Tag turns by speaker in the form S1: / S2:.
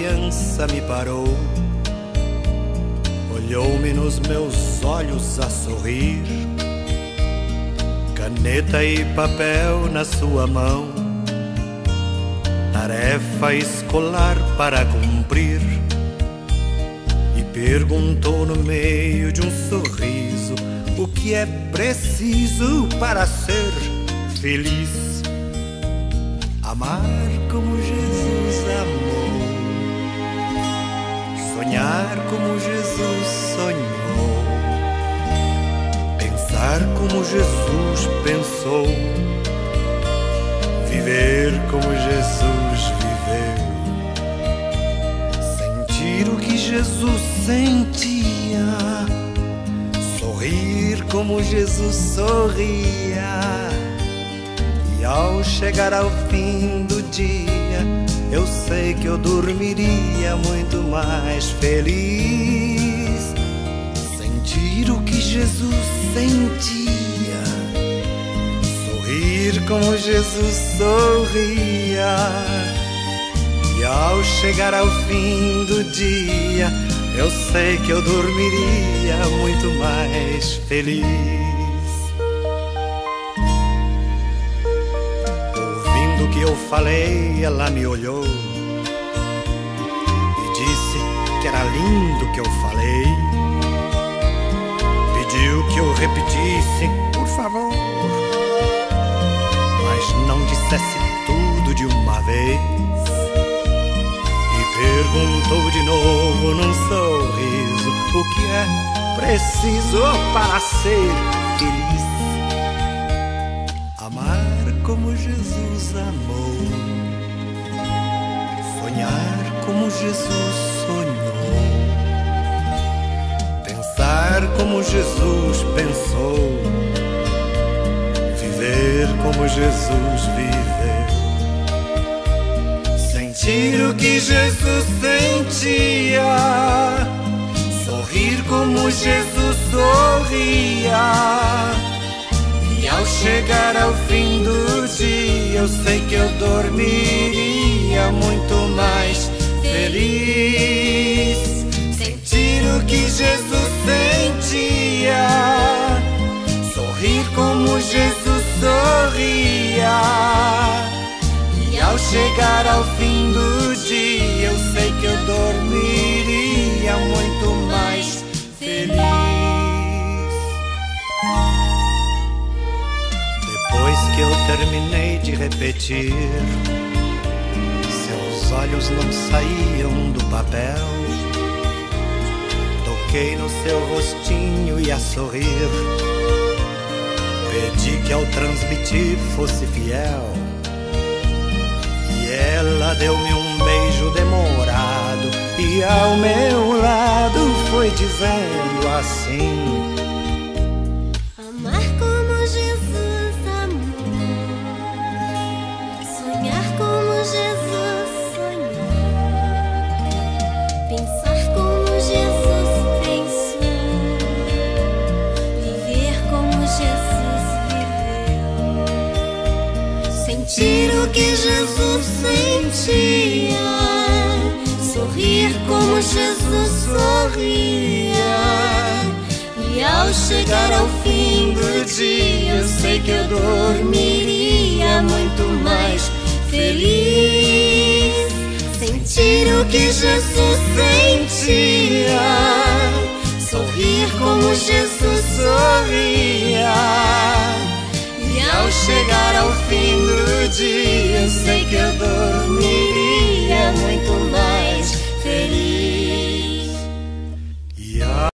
S1: criança me parou, olhou-me nos meus olhos a sorrir, caneta e papel na sua mão, tarefa escolar para cumprir, e perguntou no meio de um sorriso o que é preciso para ser feliz. Amar como Jesus amou, sonhar como Jesus sonhou, pensar como Jesus pensou, viver como Jesus viveu, sentir o que Jesus sentia, sorrir como Jesus sorria. E ao chegar ao fim do dia, eu sei que eu dormiria muito mais feliz. Sentir o que Jesus sentia, sorrir como Jesus sorria. E ao chegar ao fim do dia, eu sei que eu dormiria muito mais feliz. Ouvindo o que eu falei, ela me olhou e disse que era lindo o que eu falei. Pediu que eu repetisse, por favor, mas não dissesse tudo de uma vez. Perguntou de novo num sorriso o que é preciso para ser feliz. Amar como Jesus amou, sonhar como Jesus sonhou, pensar como Jesus pensou, viver como Jesus viveu. Sentir o que Jesus sentia, sorrir como Jesus sorria. E ao chegar ao fim do dia, eu sei que eu dormiria muito mais feliz. Sentir o que Jesus sentia, sorrir como Jesus sorria. E ao chegar ao fim do dia, eu sei que eu dormiria muito mais feliz. Depois que eu terminei de repetir, seus olhos não saíam do papel. Toquei no seu rostinho e a sorrir, pedi que ao transmitir fosse fiel. Ela deu-me um beijo demorado e ao meu lado foi dizendo assim:
S2: amar como Jesus amou, sonhar como Jesus sonhou, pensar como Jesus pensou, viver como Jesus viveu. Sentir o que Jesus sentia, sorrir como Jesus sorria. E ao chegar ao fim do dia, eu sei que eu dormiria muito mais feliz. Sentir o que Jesus sentia, sorrir como Jesus sorria. E ao chegar ao fim do dia, eu sei que eu dormiria muito